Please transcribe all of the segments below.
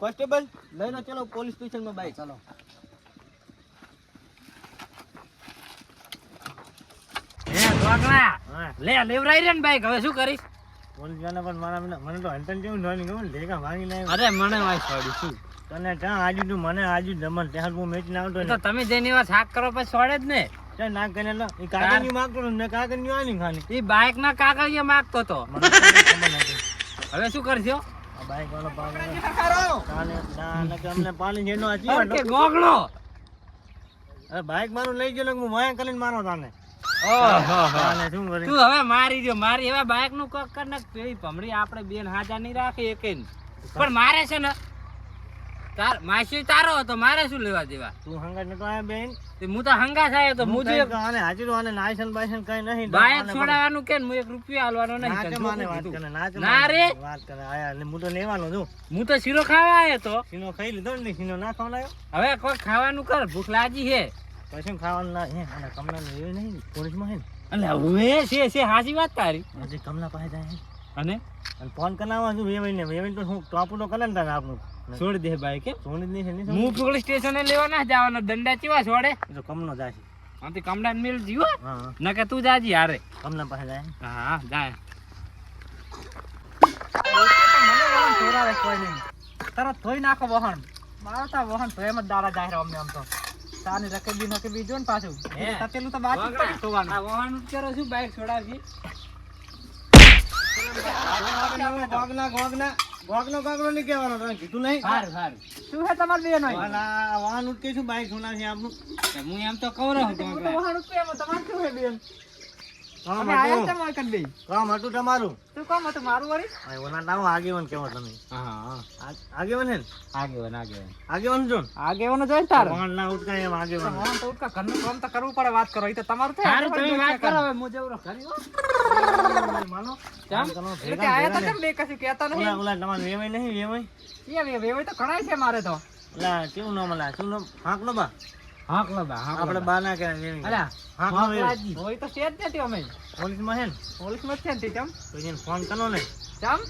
Constable લઈને ચલો police સ્ટેશનમાં બાઈક ચાલો. લે લેવરાઈ રે ને બાઈક હવે શું કરીશ? પોલીસ વાળા પણ મને તો હંતન જેવું નોની ગમે ઢેકા ભાંગી લાવ્યો. અરે મને વાય છોડી શું તને ક્યાં આજુ તું મને આજુ જમણ ત્યાં હું મેચ ના આવતો તો તમે જેની વાત હાક કરો પછી છોડે જ ને. ત્યાં ના કરીને લો એ કાગળની માંગતો ને કાગળની આની ખાલી એ બાઈક ના કાગળિયા માંગતો તો. મને ખબર નથી. હવે શું કરશો? આ બાઈક વાળો પાગલ કાલે ના કે અમને પાણી જેનો આ કે જીવન ગોગળો. અરે બાઈક મારું લઈ ગયો ને હું વાયા કરીને મારો તાને. ઓહો તાને શું કરી તું હવે મારી દો મારી હવે બાઈક નું કોક કર ને પેલી ભમરી આપણે બેન હાજા નહીં રાખે એકે પણ મારે છે ને તાર માસી તારો હતો મારે શું લેવા દેવા? તું હંગાત નતો આયા બેન? તે હું તો હંગા થાય તો હું જો આને હાજર આને નાયસન બાયસન કઈ નહીં. બાઈક છોડાવવાનું કે હું 1 રૂપિયો આલવાનો નહીં. નાચે માને વાત કરે ના રે વાત કરે આયા એટલે હું તો લેવાનો છું. હું તો શીરો ખાવા આવ્યો તો. સીનો ખાઈ લીધો ને સીનો ના ખવડાયો. હવે કોઈ ખાવાનું કર ભૂખ લાગી છે. પછી ખાવાનું ના હે અને કમલા ને એ નહીં પોલીસમાં હે ને એટલે હવે છે હાચી વાત તારી. હજી કમલા પાસે જાય હે અને ફોન કરાવવા છું વેવાઈને તો હું ટોપું તો કરે ને તારે આપણું છોડી દે બાઈક સોની જ નહીં છે નહીં હું પોલીસ સ્ટેશને લેવા ના જવાનો દંડા ચેવા છોડે તો કમનો જાય છે. આમથી કમડા મિલ જીવો હા ન કે તું જાજી હારે. કમલા પાસે જાય હા જાય તરત ધોઈ નાખો વહન મારો તો વહન તો એમ જ દાડા જાય અમને આમ તો તાની રકેબી નકેબી જો ને પાછું તપેલું તો બાકી જ પડી ધોવાનું. આ વાહન કરો છું બાઈક છોડાવી ગોગનો નહીં કહેવાનો તને કીધું નહીં. સારું શું છે તમારે બેન આ વાહન ઉઠકેશું બાઈક સોના છે આપણું. હું એમ તો કહું રહું વહાણ ઉઠે એમાં તમારે શું છે બેન? કામ અમે આયા હતું છે માર કન બેય. કામ હતું તમારું. શું કામ હતું મારું વળી? આ ઓલા નામ આગેવાન કેવો તમે? હા આગેવાન હે ને? આગેવાન આગેવાન છો ને? આગેવાનો જોઈ તાર વાહન ના ઉઠકાય એમ આગેવાન. વહાણ તો ઉઠકા ઘરનું કામ તો કરવું પડે વાત કરો. ઈ તો તમારું થાય. સારું તમે વાત કરો હવે હું જવરો કરી હો. માનો કેમ? એટલે આયા તા કેમ બે કશું કહેતા નહીં? ઓલા તમારે વેવાય નહીં વેવાય? વેવાય તો ઘણાય છે મારે તો. ઓલા કેવું નામ ઓલા શું નામ હાંકલો બા? હાંકલો બા આપણે બા ના કહેવાય વેવાય. અલા હાંકલો વેવાય. હાંકલાજી. હોય તો છે જ નથી અમે પોલીસમાં હે ને? પોલીસમાં જ છે ને તે કેમ? તો એને ફોન કરો ને. કેમ?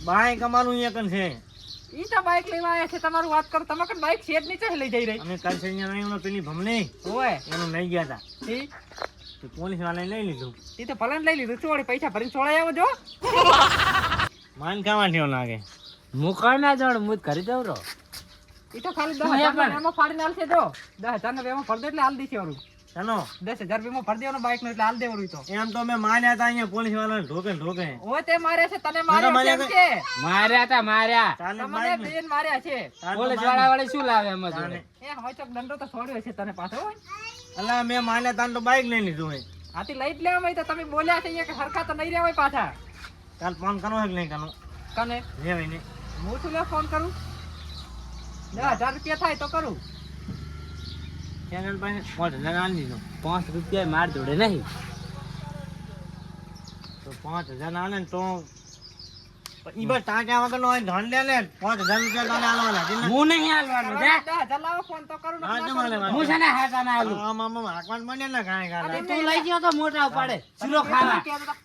બાઈક અમારું અહીંયા કન છે. ઈ તો બાઈક લેવા આયા છે તમારું વાત કરો. તમે કન બાઈક શેડ નીચે લઈ જઈ રહી. અમે કાલ છે અહીંયા નહીં પેલી ભમણી ઓય એનું લઈ ગયા હતા ઈ તો પોલીસ વાળાએ લઈ લીધું. ઈ તો ભલે ને લઈ લીધું. ચોરી પૈસા ભરીને છોડાઈ આવો જો. માન ખાવા થયો લાગે. હું કઈ ના જાણ હું ઘરે જવરો. ઈ તો ખાલી શું 10,000 પણ? એમાં ફાડીને આલશે જો. 10,000 ને એમાં ફળ દે એટલે હાલ દેશે વરું. ચાલો 10,000 રૂપિયામાં ફળ દેવાનો બાઈક નો એટલે હાલ દેવાનું ઈ તો. એમ તો અમે માર્યા હતા અહીંયા પોલીસ વાળાને ઢોકે ઢોકે. ઓય તે માર્યા છે તને માર્યા માર્યા કેમ છે? માર્યા તા માર્યા. ચાલે તમને બાઈક ને. બેન માર્યા છે. પોલીસ વાળા વાળી શું લાવે એમ જોડે? એ હોય ચોક દંડો તો છોડ્યો છે તને પાછો હોય. અલા મેં માર્યા તા તો બાઈક લઈ લીધું હોય. આથી લઈ જ લેવા હોય તો તમે બોલ્યા છે અહીંયા કે હરખા તો નહીં રહ્યા હોય પાછા. ચાલ ફોન કરો કે નહીં કરો? કને રેવાય નહીં. હું શું લે ફોન કરું? 10,000 રૂપિયા થાય તો કરું. ચેનલ પાસે 5,000 આલી દીધો. 5 રૂપિયા માર જોડે નહીં. તો 5,000 આલે ને તો ઈ બસ ટાંક્યા વગરનો હોય ધન લે લે 5,000 રૂપિયા તને આલવાના છે ને. હું નહીં હાલવાનો જા. 10,000 લાવો ફોન તો કરું ને હા, ના તમારે કરું. વાત. હું છે ને હાકા ના આલું. આમ હાકવાન બને ને કાંઈ કાંઈ. તું લઈ ગયો તો મોટા ઉપાડે શીરો ખાવા.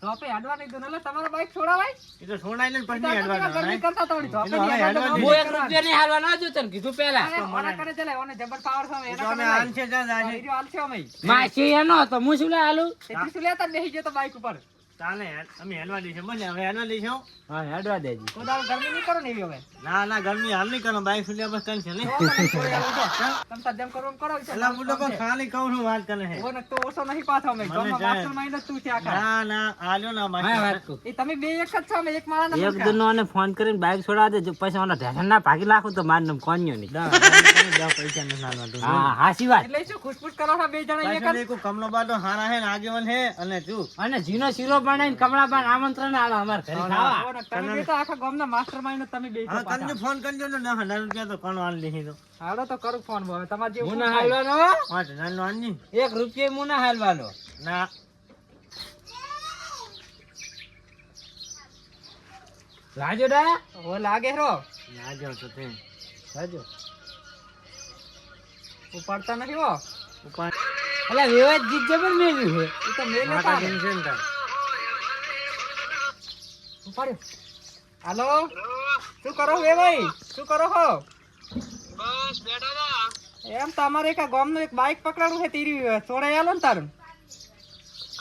ધોપે હાડવા નહીં દો ને. એટલે તમારું બાઈક છોડાવાય? એ તો છોડાય ને પછી તો હેડવા તમે ગરમી દેવાના. કરતા તો વળી ધોપે એ તો હવે નહીં હાડવા હાડવા દો. હું 1 રૂપિયા નહીં હાલવાનો જો તને કીધું પહેલા. ઓના કરે ચલે, ઓને જબર પાવર છે એ તો એના અમે કરે હાલ છે જા જા છે. હીરો હાલશે અમે. માસી એનો તો હું શું લે હાલું? તેથી શું લેતા જ બેસી ગયો તો બાઈક ઉપર. ચાલે અમે હેડવા દઈશું બને હવે હેડવા દઈશું. હા હેડવા દેજી. તો દાવ ગરમી નહીં કરો ને એવી હવે. ના ના ગરમી હાલ નહીં કરો બાઈક સુલ્યા બસ કઈ છે નહીં. તો તમે છોડી આવો છો. તમે તાર જેમ કરો એમ કરો. એલા હું લોકો ખાલી કહું છું વાત કરે છે. ઓને તો ઓછો નહીં પાછો અમે. મને ગામમાં જાય. mastermind જ તું છે આખા. ના ના આલ્યો ના હા માસી. વાત કહું. એ તમે બે એક જ છો અમે એક માળાના એક મસ્કા. દિનનો આને ફોન કરીને બાઈક છોડાવી દેજો પછી ઓના ઢેસણ ના ભાગી નાખું તો મારું નામ કોન્યો નહીં. 10 પૈસા નથી આલવા. હા હાસી વાત. એટલે શું ખુશપુશ કરો છો બે જણા એક જ? પાછળ એક કમલો બાટો હારા હે ને આગેવાન હે અને તું અને જીનો શીરો બનાવીને કમળા બાન આમંત્રણ આલો અમાર ઘરે ખાવા. ઓને તમે બે તો આખા ગામના mastermind જ તમે બે છો હવે પાછા. તને ફોન કરજો ને 10,000 રૂપિયા તો કોણ આલ દેહી તો હાલો તો કરું ફોન હવે તમારે જેવું હું ના થાય. હાલવાનો 5,000 નો આલની 1 રૂપિયા હું ના હાલવાનો. ના રાજો ડા ઓ લાગે રો ના જાવ તો તે રાજો ઉપાડતા નથી હો. ઉપાડ અલા વેવાજ જીત જબર મેલ્યું છે. એ તો મેલે માતા તારે. જેમ છે ને તાર. ઉપાડ્યો. હાલો શું કરો એ ભાઈ? શું કરો છો? બસ બેઠા હતા. એમ તમારે એક આ ગામનું એક બાઈક પકડાણું છે તીરી છોડાઈ આલો ને તારું.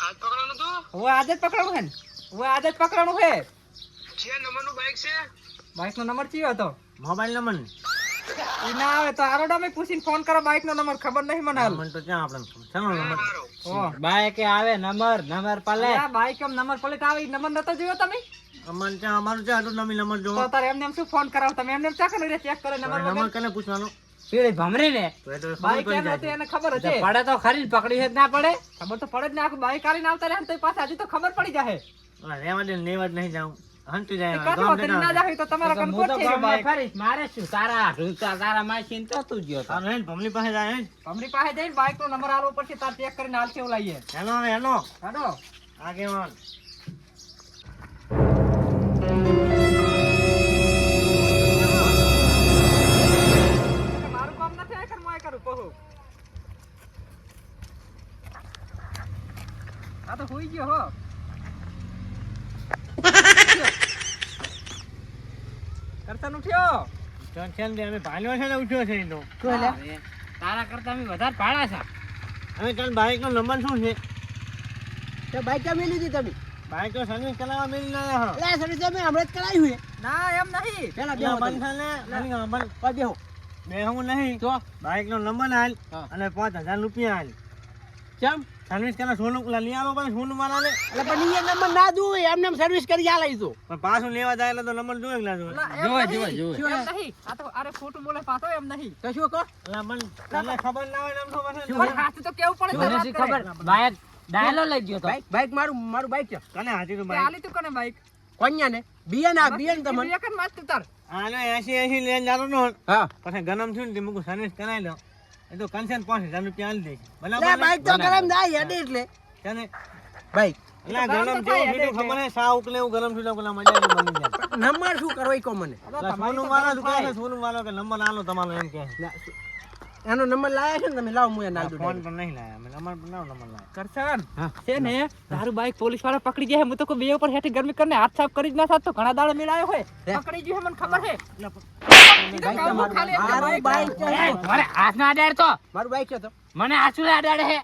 આજ પકડવાનું હતું? હવે આજે જ પકડાણું છે ને? હવે આજે જ પકડાણું છે. છે નંબરનું બાઈક છે? બાઈકનો નંબર કયો હતો? મોબાઈલ નંબર ઈ ના આવે તો આરોડામે પૂછીને ફોન કરો, બાઈકનો નંબર ખબર નહીં મને હાલ. નંબર તો ક્યાં આપણે ચાલો નંબર સારું. ઓ બાઈકે આવે નંબર પ્લેટ. આ બાઈક એમ નંબર પ્લેટ આવે, ઈ નંબર નતો જોયો તમે? અમારે ત્યાં અમારું ત્યાં હતું નંબર નંબર તો જોવો તારે એમને એમ શું ફોન કરાવો તમે? એમને એમ ચેક કરે નંબર નંબર વગર. કને પૂછવાનો પીળી ભમરી ને તો એ તો ખબર બાઈક પડી એમ જાય હતી એને ખબર હશે. પડે તો ખરી ને પકડી છે જ ના પડે. ખબર તો પડે જ ને, આખું બાઈક આલીને આવતા રહ્યા ને તો પાછા હજી તો ખબર પડી જાય. રહેવા દે નેવા જ નહીં જાઉં હંતી જાય કાઠો ગામ હોતરી ના જાય તો તમારા હું કનકોટ તો છે ગામમાં બાઈક. ફરીશ. મારે શું તારા માસી તો તું ગયો તો. તારે ભમલી પાસે જાય હે અમરી પાસે જઈને બાઈકનો નંબર આલવો પડશે, તાર ચેક કરીને હાલ કેવું લાવીએ. હેલો હવે હેલો હાલો. આગેવાન મારું કામ નથી, આ કર હું આ કરું કહું. આ તો હોઈ ગયો હો. કરતન ઉઠ્યો. ટેન્શન દે અમે ભાલ્યો છે ને ઉઠ્યો છે એનો અરે, તારા કરતા અમે વધારે ભાડા છે. હવે કાલ બાઈક નો નંબર શું છે તો બાઈક ક્યાં મેલી હતી તમે? બાઈક તો સર્વિસ કરાવવા મેલી ના હા એટલે આ સર્વિસ અમે હમણાં જ કરાવી છે. ના એમ નહીં. પેલા બેહો બેહો બંધ તમે. થાને અને બંધ ઓય બેહો. બેહું નહીં તો બાઈક નો નંબર હાલ હા. અને 5000 રૂપિયા હાલ કેમ? સર્વિસ કરા સોનું લઈ આલો પણ સોનું વાળા ને એટલે પણ ઈ નંબર ના જોવે, એમને એમ સર્વિસ કરી આ લઈ દો. પણ પાછું લેવા જાય એટલે તો નંબર જોવે કે ના જોવે ના, એમ જોવે, નહીં. જોવે. એમ નહીં. આ તો અરે ખોટું બોલે પાછો એમ નહીં. તો શું કહો? એટલે મને તને ખબર ના હોય ને એમ તો પાછું પણ હાથ તો કેવું પડે જોને તારે શી વાત કરે. ખબર બાઈક ડાયલો લઈ ગયો તો. બાઈક મારું બાઈક છે. કને હાથી તો તે બાઈક આલી તું કોને બાઈક? કોન્યા ને બિયન આ બિયન તમને. એક જ માથ તું તાર. આનો 80 લઈને જાતો નો હા. પછી ગરમ થયું ને તે મુકું સર્વિસ કરાવી દો એ તો કન્સેન 5000 રૂપિયા આલી દે એટલે બરાબર બાઈક તો ગરમ થાય હેડે એટલે તને બાઈક એટલે ગરમ ગરમ તો થાય જેવું થયું એટલે. ખબર હે સાવ ઉકલે એવું ગરમ થયું તો પેલા મજા આવી બની જાય નંબર શું કરો ઈ કહો મને. હવે તમારી સોનું તો વાળો ગરમ શું કહે થાય. છે સોનું વાળો કે નંબર આલો તમારો એમ કહે ના, એનો નંબર લાયા છે ને તમે, લાવો હું એ નાલ દઉં ફોન direct. પણ નહીં લાયા મેં નંબર પણ નંબર લાયા કરશન હા. છે ને તારું બાઈક પોલીસ વાળા પકડી જાય. હું તો કોઈ બે ઉપર હેઠી ગરમી કરીને હાથ સાફ કરી જ ના થાત તો ઘણા દાડા મેળાયો હોય. હે? પકડી ગયું છે મને ખબર છે. બાઈક તો કામ ખાલી એક મારું બાઈક છે. એ, મને હાથ ના અડાડ તો. મારું બાઈક છે તો. મને હાથું અડાડે હે.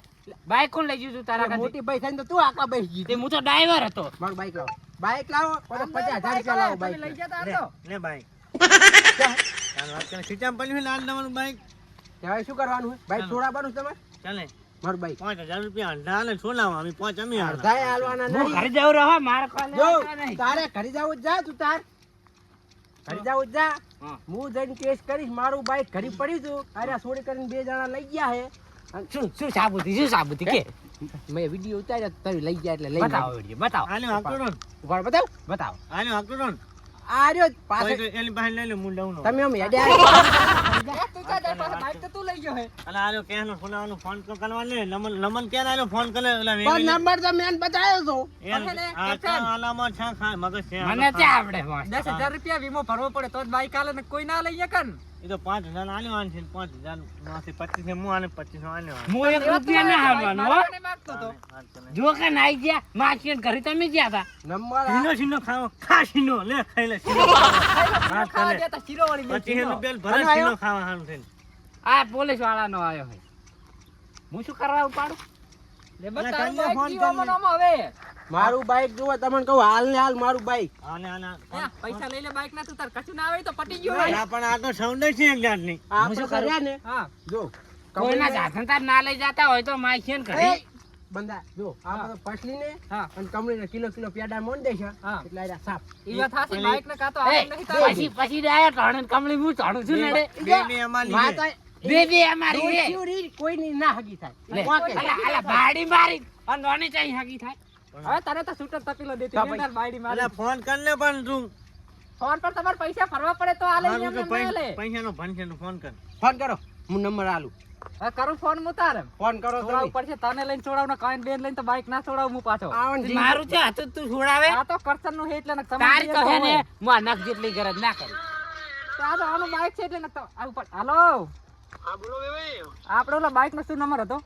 બાઈક કોણ લઈ ગયું તું તારા કાંથી? મોટી બાઈક થઈને તો તું આખા બેસી ગઈ. તે હું તો ડ્રાઈવર હતો. મારું બાઈક લાવો. બાઈક લાવો પછી 50,000 રૂપિયા લાવો તમે લઈ બાઈક. જતા લે હતો. લે બાઈક ચાલ વાત કરે ખીચામાં પડ્યું છે લાલ તમારું બાઈક હવે શું કરવાનું છે? બાઈક છોડાવવાનું છે તમારે? ચાલે મારું બાઈક 5000 રૂપિયા અડધા હાલે સોનામાં અમે 5 અમે હાલે અડધાએ હાલવાના હું નહીં. ઘરે જવું રહો મારે કોઈ જો લેવા નહીં. તારે ઘરે જાવું જ જા તું તાર ઘરે જાવું જ જા. હા. હું જઈને કેસ કરીશ. મારું બાઈક ઘરે પડ્યું હતું. અરે આ ચોરી કરીને 2 જણા લઈ ગયા હે. અને શું સાબુતી કે મેં વિડીયો ઉતાર્યો તો તમે લઈ ગયા એટલે લઈ બતાવો ગયા. વિડીયો બતાવો આલ્યો હાકતો રોન ઉઘાડ બતાવ. બતાવો. આલ્યો હાકતો રોન આ રહ્યો જ કોઈ પાછળ. તો એની પાસે લઈ લે હું લઉં નો તમે આમ હેડે તું જા જા, પાછા બાઈક તો તું લઈ ગયો હે. અને આલ્યો કેનો ફોનવાનો ફોન તો કરવા લે નમન કેન આલ્યો ફોન કરે ઓલા પણ નંબર તો મેં બતાવ્યો તો. આ તો આલામાં છા ખા મગજ છે મને ત્યાં આવડે વાંચ. 10,000 રૂપિયા વીમો ભરવો પડે તો જ બાઈક આલે ને કોઈ ના લઈએ કન. એ તો 5000 આલ્યો આન છે 5000 માંથી 25 હું આને 25 આલ્યો હું એક રૂપિયા ના હાલવાનો હો. મારવાને માંગતો તો. જો કે નાઈ ગયા માસી ઘરે તમે ગયા હતા. નંબર આ- સીનો સીનો ખાવો ખા સીનો લે ખાઈ લે સીનો ખાવા ચાલે. દેતા શીરોવાળી મિલ 25 શીરો. રૂપિયા ભરે આનો સીનો ખાવા હારું થઈને આ પોલીસ વાળાનો આવ્યો હોય. હું શું કરવા ઉપાડું? લે અલા, બસ તારું કલ્યા બાઈક ફોન જીવામાં કરી. નામ હવે. મારું બાઈક જુઓ તમને કહું હાલ ને હાલ મારું બાઈક. આને આના હે, પૈસા લઈ લે બાઈક ના તું તાર કશું ના આવે તો પટી ગયું હોય. ના પણ આ તો સાઉન્ડ છે એક જાતની આપણે શું કરું? કર્યા ને હા જો કોઈના જાતન તાર ના લઈ જતા હોય તો માસી ઘરે એ, બંદા જો આ બધો પસલી ને હા અને કમળીને કિલો પેડા મોન દે છે હા. એટલે આ સાફ. ઈ વાત હાચી, પેલી- બાઈક ને કાં તો એ, આવે નહીં તારે. પછી ડાયા ત્રણ કમળી હું ચડું છું નડે. બે અમારી માતા બે અમારી રે. દોઢ કોઈની ના હગી થાય. લે, કોકે. અલા બાડી મારી અને નોની ચાઈ હાકી થાય. હવે તને તો શૂટર તપીલો દેતી તો મેં તાર બાયડી મારી. અલા ફોન કર ને પણ તું ફોન પર તમારે પૈસા ભરવા પડે તો આલે મારું એમ તો એમ ના આલે. પૈસાનો ભન છે તું ફોન કર ફોન કરો હું નંબર આલું. હવે કરું ફોન હું તારે. ફોન કરો છોડાવવું તમે. પડશે તને લઈને છોડાવ ને કાંઈ બેન લઈને તો બાઈક ના છોડાવું હું પાછો. આવન જી. મારું છે હાથું તું છોડાવે. આ તો કરશન નું હે એટલે ને તમારે તારી જે કહે ને હોય. હું આ નખ જેટલી ગરજ ના કરું. તો આ તો આનું બાઈક છે એટલે ને તો આવું પડ. હાલો હા બોલો ભાઈ. આપણે ઓલા બાઈક નો શું નંબર હતો?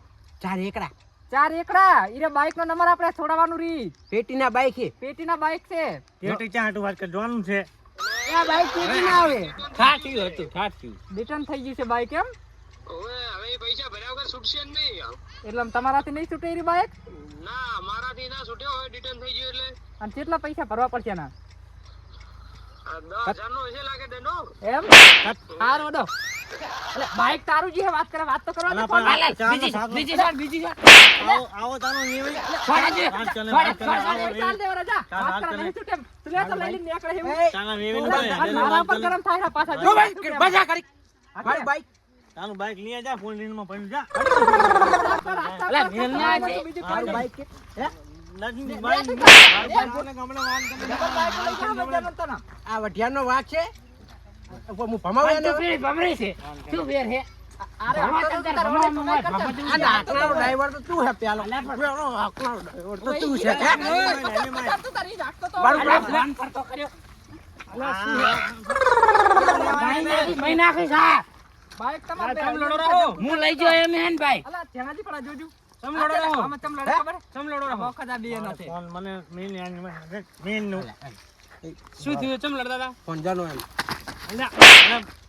4 એકડા 4 એકડા. ઈરે બાઈક નો નંબર આપણે છોડાવવાનું રીત. પેટીના બાઈક છે. પેટીના બાઈક છે. પેટી ચા હાટુ વાત કર જોવાનું છે આ બાઈક કેવી ના આવે ઠાઠ્યું હતું ઠાઠ્યું. રિટર્ન થઈ ગયું છે બાઈક એમ ઓવે હવે એ પૈસા ભર્યા વગર છૂટશે જ નહીં. એટલે આમ તમારાથી નહીં છૂટે એરી બાઈક ના મારાથી ના છૂટ્યો હોય રિટર્ન થઈ ગયું એટલે અને કેટલા પૈસા ભરવા પડશે ના આ 10,000 નો હશે લાગે તેનો. એમ હાર વડો એટલે બાઈક તારું જે વાત કરે વાત તો કરવા દે અલા, ફોન પણ હાલે. ચાલો, બીજી સાત બીજી નો. સાર બીજી સાર. આવો તાનો નિયમ ફોન હજી. વાત કરે, ફોન, વાત કરે, ફોન, આવો ચાલ એવી. દે વરા જા ચાલ, વાત હાલ કરે તને. નહીં છૂટે એમ. તું લે તો લઈ લઈને નીકળે એવું. તાના વેવીને અને બોલે, જેને મારા વાત પર કરે. ગરમ થાય ને પાછા જો ભાઈ બજા કરી હા, મારું બાઈક તાનું બાઈક લઈ જા, ફોન લઈને પડ્યું જા. અલા, મેલ ના છે. બીજું કોઈ મારું નહીં. બાઈક કે હે? નથી, બાઈક નથી. બાઈક કોને ગમડે વાત કરે. ડબલ બાઈક લઈ જાઓ બજારનો તને. આ વઢિયાનો વાઘ છે હું ભમાવું પણ તું એને પેલી ભમરી છે. તું વેર હે. અરે આ તો તાર ભમાઈ ભમાઈ કરતા. આ નાકલાનો ડ્રાઈવર તો તું હે પેલો પેલો નાકલાનો ડ્રાઈવર તો તું છે હે? તું તારી રાખતો તો મારું અલા, બાઈક ફોન કરતો કર્યો. મહી નાખીશ હા. બાઈક તમારે તમે બે લડો રહો. હું લઈ જાઉં એમ હે ને ભાઈ. અલા ધ્યાનથી પણ આ જોજો ચમ લડો રહો. આમાં ચમ લડે ખબર ચમ લડો રહો. વખત આ બે નથી ફોન મને મેલ આની મેલનું. શું થયું ચમ લડતા હતા ફોન જાનો એમ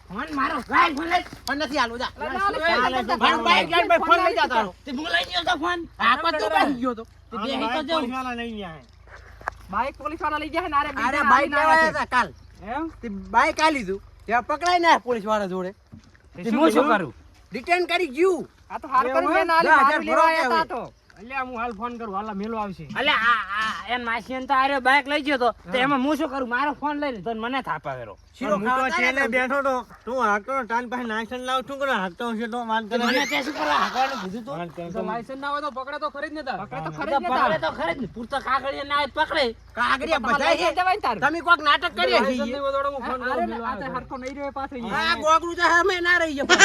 ફોન મારો ભાઈ ફોન લઈ. પણ નથી હાલવું જા મારું મારું બાઈક લઈને ભાઈ ફોન લઈ જા તારો તે હું લઈ ગયો તો ફોન. આ પણ તું બેસી ગયો તો તે આનું બેહી તો બાઈક જાઉં. પોલીસવાળા લઈ ગયા હે. બાઈક પોલીસ વાળા લઈ ગયા છે ને અરે અરે બાઈક લેવા આવ્યા હતા કાલ એમ તે બાઈક આ લીધું ત્યાં પકડાય ને પોલીસ વાળા જોડે તે હું શું કરું? રિટર્ન કરી ગયું આ તો હાર કરી મેં ના દસ આલી હજાર મારું લેવા ભરો આવ્યા હતા કે તો અલ્યા હું હાલ ફોન કરું હાલ મેલો આવશે અલે આ એન માસીને તો આરે બાઈક લઈ ગયો તો તે એમાં હું શું કરું? મારો ફોન લઈ લીધો ને મને થાપા કર્યો. શીરો હું તો ખાવા છેલ્લે તારે બેઠો તો તું હાકતો તાન પાસે નાખન લાવ શું કરો હાકતો હશે તો વાત તે કરે મને તે શું કરવા હાંકવાનું કીધું તું? વાત કરે તો લાયસન્સ ના હોય તો પકડે તો ખરી જ ને તાર પકડે તો તો ખરી જ ને પકડે તાર. તો ખરી જ ને. પૂરતો કાગળિયા ના હોય તો પકડે. કાગરિયા તમારે બધા લઈ છે જવાય ને તાર. તમે કોક નાટક કરીએ છીએ અરે ને, આ તો હરખો નહીં રહ્યો પાછો ઈ. આ ગોગડું તો અમે ના રહી ગયા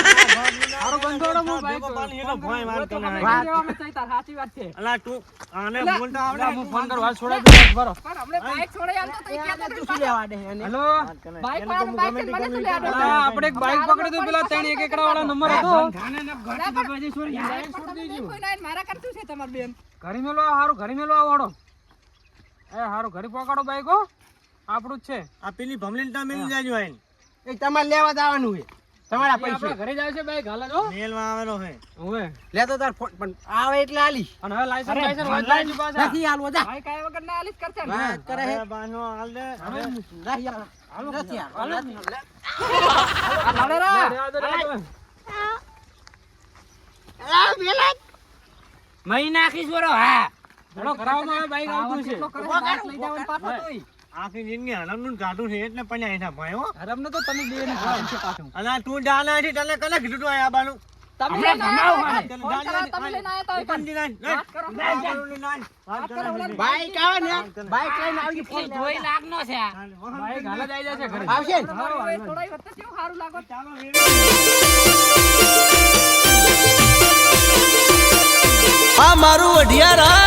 મારો બંધોડો હું બાઈક પાલી એનો ભોય વાત તો કરે અમે નહીં રહેવા માં ચાહી તાર, સાચી વાત છે અલા તું આને બોલતા આવડે હું ફોન કરું હાલ છોડાઈ દઉં બરો પણ હમણે બાઈક છોડાઈ આલતો તો ઈ કહેતા તું હતા શું લેવા દે એને હેલો બાઈક વાળાનું બાઈક છે, મને શું લેવા દે? આપણે એક બાઈક પકડી દઉં પેલા ત્રણ એક એકડા વાળા નંબર હતો બાઈક પર તમે નહીં કોઈ ના, મારા કર શું છે તમાર બેન? ઘરે મેલો હારું ઘરે મેલો આવડો એ હારું ઘરે પકડો બાઈક હો આપણું જ છે આ પેલી ભમલીન તા મેલી જાજો આઈન એ તમારે લેવા જવાનું છે તમારા પૈસા ઘરે જાય છે બાઈક હાલે જો મેલમાં આવેલો હે હવે લેતો તાર ફોન પણ આવે એટલે આલી અને હવે લાયસન્સ લાયસન્સ online વધા પાછા નથી હાલવો જા બાઈક આયા વગર ના આલીશ કરશે ને. વાત કરે હે અરે બાનો હાલ દે હવે નહીં હાલો નથી હાલો આ લડે રા. મહી નાખીશ બરો હા. ચલો કરાવવામાં આવે બાઈક આવતું છે કેટલો કરે છે, બાઈક લઈ જવાનું પાછો તોય. આખી જિંદગી હરામનું કાઢું છે એટલે પણ આઈના ભાઈ હો હરામને તો તમે બે ને ખાવાનું છે પાછું. અલા તું જાના છે તને કને કીધું તું આયા બાનું તમે હમણાં લઈને ભમાવો આયા મને. હતા, ફોન કરાવો, તમે લઈને આયા હતા હોય બંધી નાખ વાત કરો. વાત કરો, ઓલા કરે બાઈક આવે ને બાઈક લઈને આવી એ ફોન ધોઈ લાગનો છે આ. બાઈક હાલ જ આવી જશે ઘરે આવશે ને થોડાઈ વખતે કેવું સારું લાગો. આ મારું અઢિયારા